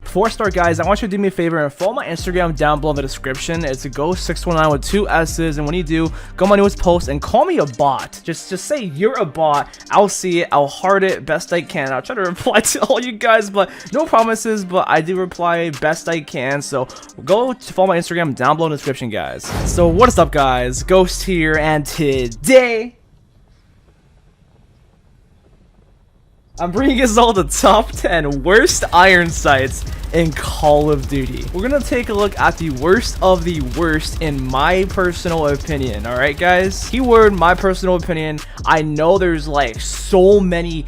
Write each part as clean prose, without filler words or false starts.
Before I start, guys, I want you to do me a favor and follow my Instagram down below in the description. It's a Ghosts619 with 2 S's, and when you do, go on my newest post and call me a bot. Just say you're a bot. I'll see it. I'll heart it best I can. I'll try to reply to all you guys, but no promises. But I do reply best I can. So go to follow my Instagram down below in the description, guys. So what is up, guys? Ghost here, and today I'm bringing us all the top 10 worst iron sights in Call of Duty. We're gonna take a look at the worst of the worst in my personal opinion. All right, guys, keyword my personal opinion. I know there's like so many,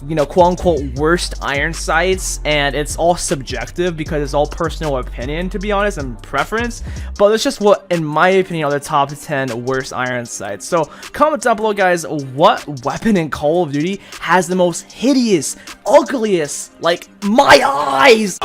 you know, quote unquote worst iron sights, and it's all subjective because it's all personal opinion, to be honest, and preference. But it's just what, in my opinion, are the top 10 worst iron sights. So comment down below, guys, what weapon in Call of Duty has the most hideous, ugliest, like my eyes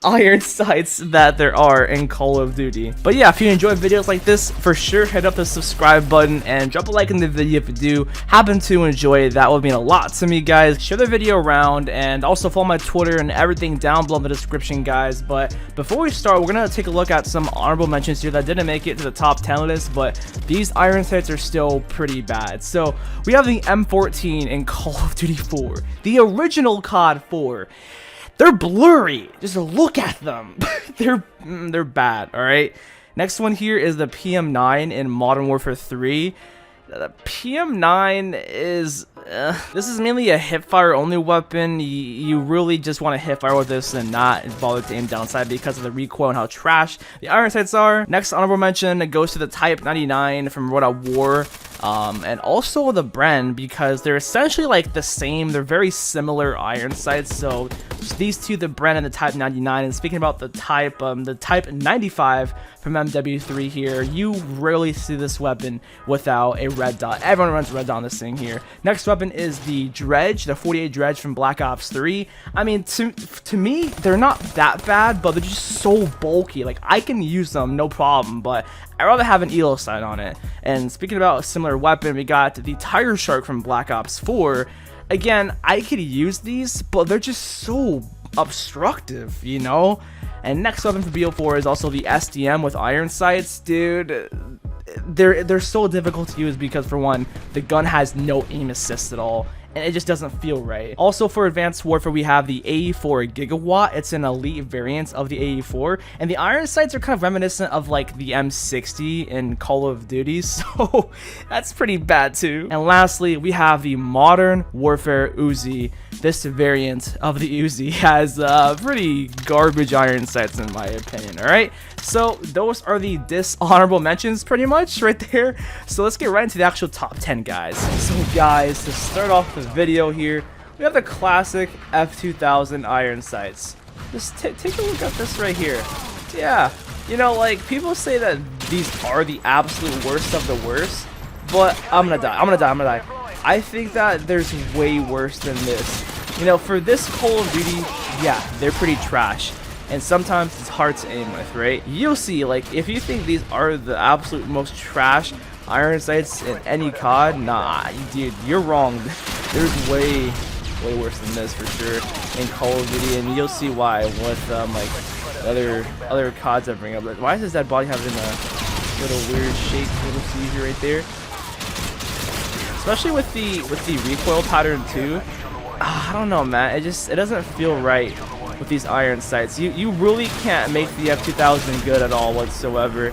iron sights that there are in Call of Duty. But yeah, if you enjoy videos like this, for sure hit up the subscribe button and drop a like in the video if you do happen to enjoy it. That would mean a lot to me, guys. Share the video around and also follow my Twitter and everything down below in the description, guys. But before we start, we're gonna take a look at some honorable mentions here that didn't make it to the top 10 list, but these iron sights are still pretty bad. So we have the M14 in Call of Duty 4, the original COD 4. They're blurry. Just look at them. they're bad. All right. Next one here is the PM9 in Modern Warfare 3. The PM9 is this is mainly a hipfire only weapon. You really just want to hipfire with this and not bother to aim downside because of the recoil and how trash the iron sights are. Next honorable mention goes to the Type 99 from World at War. And also the Bren, because they're essentially like the same. They're very similar iron sights. So these two, the Bren and the Type 99. And speaking about the Type 95 from MW3 here, you rarely see this weapon without a red dot. Everyone runs red dot on this thing here. Next weapon is the Dredge, the 48 Dredge from Black Ops 3. I mean, to me, they're not that bad, but they're just so bulky. Like, I can use them, no problem, but I'd rather have an elo sight on it. And speaking about a similar weapon, we got the Tire Shark from Black Ops 4. Again, I could use these, but they're just so obstructive, you know? And next weapon for BO4 is also the SDM with iron sights. Dude, they're so difficult to use because, for one, the gun has no aim assist at all, and it just doesn't feel right. Also, for Advanced Warfare, we have the AE4 Gigawatt. It's an elite variant of the AE4, and the iron sights are kind of reminiscent of like the M60 in Call of Duty, so that's pretty bad too. And lastly, we have the Modern Warfare Uzi. This variant of the Uzi has pretty garbage iron sights in my opinion. All right, so those are the dishonorable mentions pretty much right there. So let's get right into the actual top 10, guys. So guys, to start off the video here, we have the classic F2000 iron sights. Just take a look at this right here. Yeah, you know, like, people say that these are the absolute worst of the worst, but I'm gonna die. I think that there's way worse than this. You know, for this Call of Duty, yeah, they're pretty trash, and sometimes it's hard to aim with, right? You'll see, like, if you think these are the absolute most trash iron sights in any COD, nah, dude, you're wrong. There's way worse than this for sure in Call of Duty, and you'll see why with like other CODs I bring up. Like, why does that body having a little weird shape, little seizure right there? Especially with the recoil pattern too. I don't know, man. It doesn't feel right with these iron sights. You really can't make the F2000 good at all whatsoever.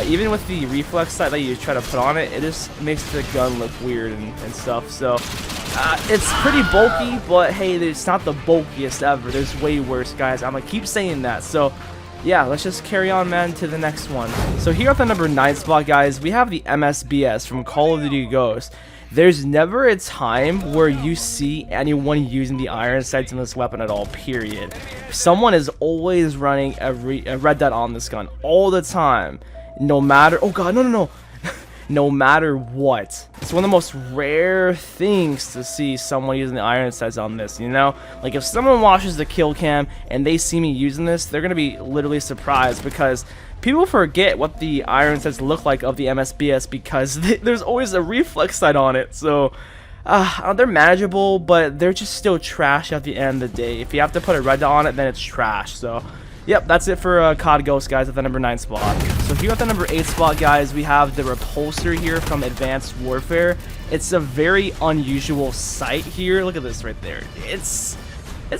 Even with the reflex sight that you try to put on it, it just makes the gun look weird and stuff. So it's pretty bulky, but hey, it's not the bulkiest ever. There's way worse, guys. I'm gonna keep saying that. So yeah, let's just carry on, man, to the next one. So here at the number 9 spot, guys, we have the MSBS from Call of Duty Ghosts. There's never a time where you see anyone using the iron sights in this weapon at all, period. Someone is always running a red dot on this gun all the time, no matter, oh god, no no matter what. It's one of the most rare things to see someone using the iron sights on this, you know? Like, if someone watches the kill cam and they see me using this, they're gonna be literally surprised, because people forget what the iron sights look like of the MSBS because there's always a reflex sight on it. So they're manageable, but they're just still trash at the end of the day. If you have to put a red dot on it, then it's trash. So, yep, that's it for COD Ghost, guys, at the number 9 spot. So here at the number 8 spot, guys, we have the Repulsor here from Advanced Warfare. It's a very unusual sight here. Look at this right there. It's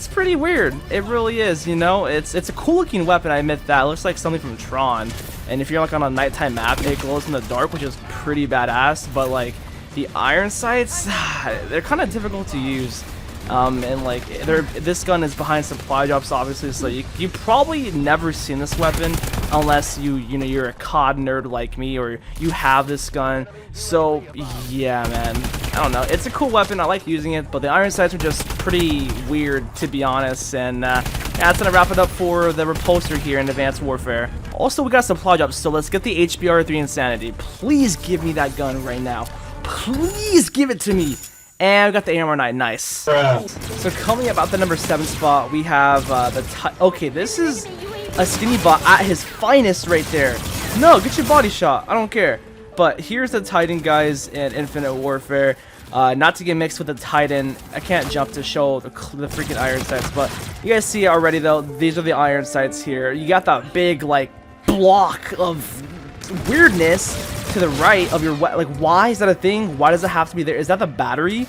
pretty weird. It really is, you know. It's a cool looking weapon, I admit that. It looks like something from Tron. And if you're like on a nighttime map, it glows in the dark, which is pretty badass. But like the iron sights, they're kind of difficult to use. And like this gun is behind supply drops, obviously, so you probably never seen this weapon unless you're a COD nerd like me, or you have this gun. So yeah, man, I don't know, it's a cool weapon, I like using it, but the iron sights are just pretty weird, to be honest. And yeah, that's gonna wrap it up for the Repulsor here in Advanced Warfare. Also, we got supply drops, so let's get the HBR3 Insanity. Please give me that gun right now, please give it to me. And we got the AMR9, nice. So coming up at the number 7 spot, we have okay, this is a skinny bot at his finest right there. No, get your body shot, I don't care. But here's the Titan, guys, in Infinite Warfare. Not to get mixed with the Titan. I can't jump to show the freaking iron sights, but you guys see it already though. These are the iron sights here. You got that big like block of weirdness to the right of your like, why is that a thing? Why does it have to be there? Is that the battery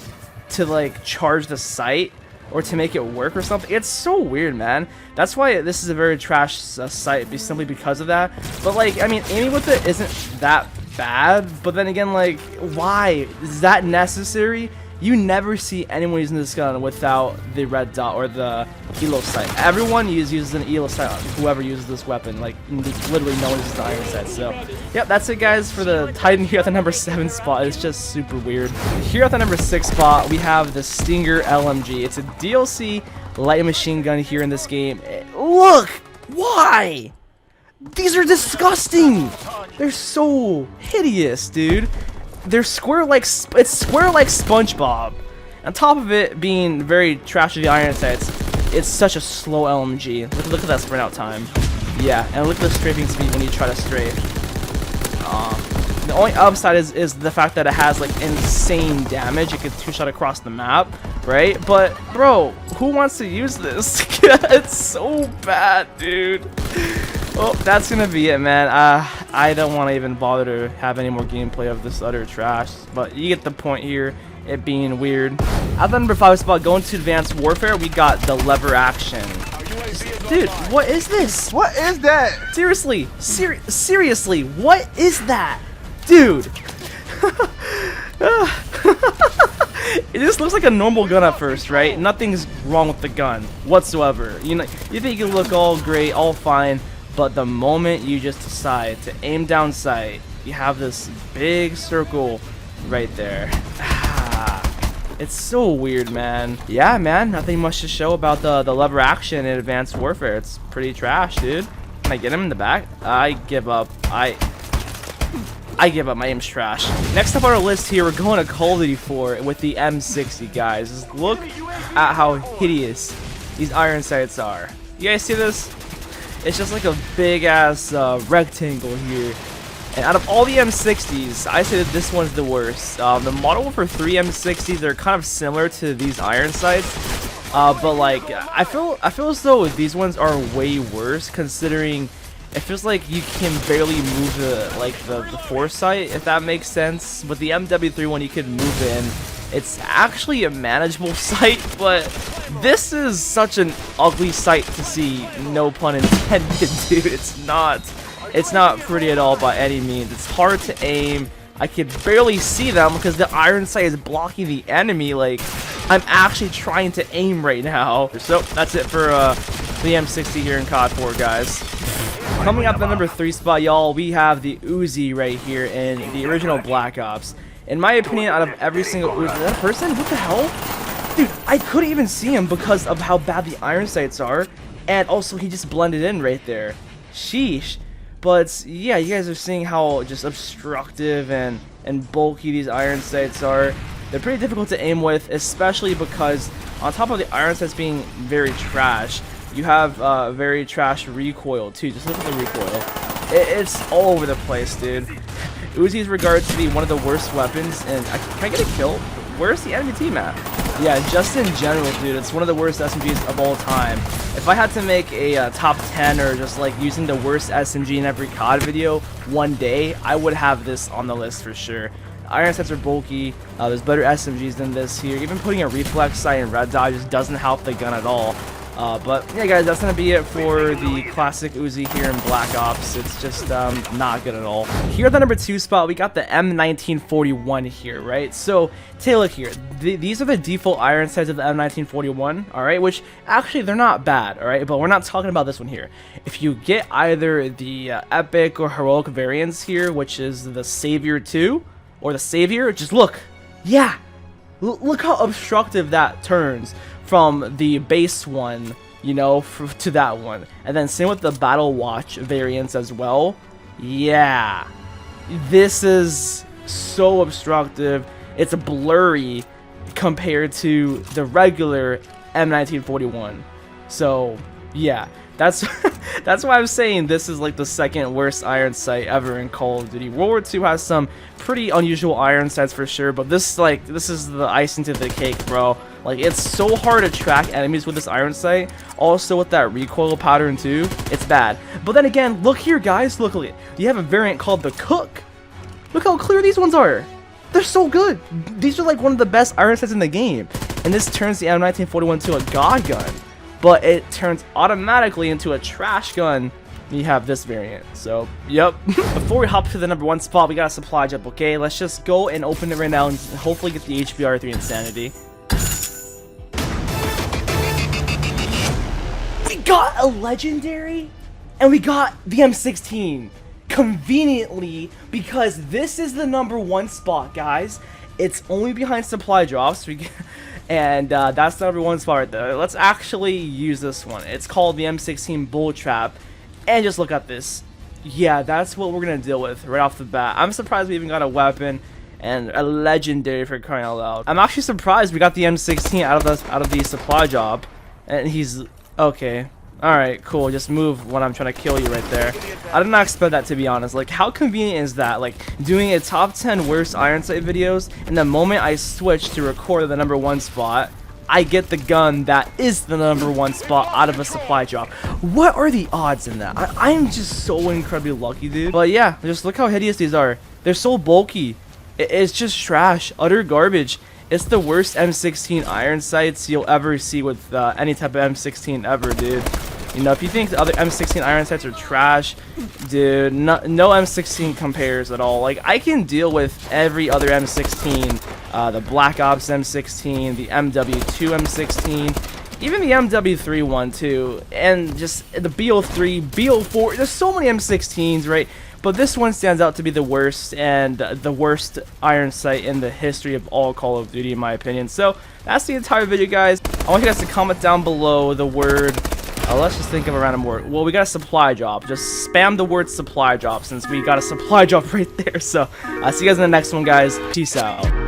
to like charge the sight or to make it work or something? It's so weird, man. That's why this is a very trash sight, simply because of that. But like, I mean, aiming with it isn't that bad, but then again, like, why is that necessary? You never see anyone using this gun without the red dot or the elo sight. Everyone uses an elo sight on whoever uses this weapon. Like, literally no one uses the iron sight. So, yep, that's it, guys, for the Titan here at the number 7 spot. It's just super weird. Here at the number 6 spot, we have the Stinger LMG. It's a DLC light machine gun here in this game. Look! Why? These are disgusting! They're so hideous, dude. They're square like SpongeBob. On top of it being very trashy the iron sights, it's such a slow LMG. Look at that sprint out time. Yeah, and look at the strafing speed when you try to strafe. The only upside is the fact that it has like insane damage. It can 2-shot across the map, right? But bro, who wants to use this? It's so bad, dude. Well, that's gonna be it, man. I don't want to even bother to have any more gameplay of this utter trash, but you get the point here, it being weird. At the number 5 spot, going to Advanced Warfare, we got the lever action. Dude, what is this? What is that? Seriously, seriously, what is that? Dude. It just looks like a normal gun at first, right? Nothing's wrong with the gun whatsoever. You know, you think you look all great, all fine. But the moment you just decide to aim down sight, you have this big circle right there. It's so weird, man. Yeah, man, nothing much to show about the lever action in Advanced Warfare. It's pretty trash, dude. Can I get him in the back? I give up. I give up. My aim's trash. Next up on our list here, we're going to Call of Duty 4 with the M60, guys. Just look at how hideous these iron sights are. You guys see this? It's just like a big ass rectangle here. And out of all the M60s, I say that this one's the worst. The Modern Warfare 3 M60s are kind of similar to these iron sights, but like I feel as though these ones are way worse, considering it feels like you can barely move the foresight, if that makes sense. With the MW3 one, you can move in. It's actually a manageable sight, but this is such an ugly sight to see, no pun intended, dude. It's not pretty at all by any means. It's hard to aim. I can barely see them because the iron sight is blocking the enemy. Like, I'm actually trying to aim right now. So that's it for the M60 here in COD 4, guys. Coming up at the number 3 spot, y'all, we have the Uzi right here in the original Black Ops. In my opinion, out of every single Uzi, is that a person? What the hell? Dude, I couldn't even see him because of how bad the iron sights are. And also, he just blended in right there. Sheesh. But yeah, you guys are seeing how just obstructive and bulky these iron sights are. They're pretty difficult to aim with, especially because on top of the iron sights being very trash, you have very trash recoil too. Just look at the recoil. It's all over the place, dude. Uzi is regarded to be one of the worst weapons, and can I get a kill? where's the enemy team at? Yeah, just in general, dude, it's one of the worst SMGs of all time. If I had to make a top 10 or just like using the worst SMG in every COD video one day, I would have this on the list for sure. Iron sights are bulky. There's better SMGs than this here. Even putting a reflex sight in red dot just doesn't help the gun at all. But yeah, guys, that's gonna be it for the classic Uzi here in Black Ops. It's just not good at all. Here at the number 2 spot, we got the M1941 here, right? So take a look here. These are the default iron sights of the M1941, all right? Which actually they're not bad, all right? But we're not talking about this one here. If you get either the epic or heroic variants here, which is the Savior 2 or the Savior, just look. Yeah, look how obstructive that turns from the base one, you know, to that one. And then same with the Battle Watch variants as well. Yeah, this is so obstructive. It's blurry compared to the regular M1941. So yeah, that's that's why I'm saying this is like the second worst iron sight ever in Call of Duty. World War II has some pretty unusual iron sights for sure, but this is the icing to the cake, bro. Like, it's so hard to track enemies with this iron sight. Also with that recoil pattern too, it's bad. But then again, look here, guys. Look, you have a variant called the Cook. Look how clear these ones are. They're so good. These are like one of the best iron sights in the game. And this turns the M1941 to a god gun, but it turns automatically into a trash gun. You have this variant. So yep. Before we hop to the number 1 spot, we got a supply drop. Okay, let's just go and open it right now and hopefully get the HBR3 Insanity. We got a legendary and we got the M16 conveniently, because this is the number 1 spot, guys. It's only behind supply drops. And that's the number 1 spot right there. Let's actually use this one. It's called the M16 Bull Trap. And just look at this. Yeah, that's what we're gonna deal with right off the bat. I'm surprised we even got a weapon and a legendary, for crying out loud. I'm actually surprised we got the M16 out of the supply drop. And he's okay. Alright, cool. Just move when I'm trying to kill you right there. I did not expect that, to be honest. Like, how convenient is that? Like, doing a top 10 worst iron sight videos, and the moment I switch to record the number 1 spot, I get the gun that is the number 1 spot out of a supply drop. What are the odds in that? I'm just so incredibly lucky, dude. But yeah, just look how hideous these are. They're so bulky. It's just trash, utter garbage. It's the worst M16 iron sights you'll ever see with any type of M16 ever, dude. You know, if you think the other M16 iron sights are trash, dude, no M16 compares at all. Like, I can deal with every other M16, the Black Ops M16, the MW2 M16, even the MW3 one too, and just the BO3, BO4. There's so many M16s, right? But this one stands out to be the worst, and the worst iron sight in the history of all Call of Duty, in my opinion. So that's the entire video, guys. I want you guys to comment down below the word. Let's just think of a random word. Well, we got a supply drop. Just spam the word supply drop, since we got a supply drop right there. So see you guys in the next one, guys. Peace out.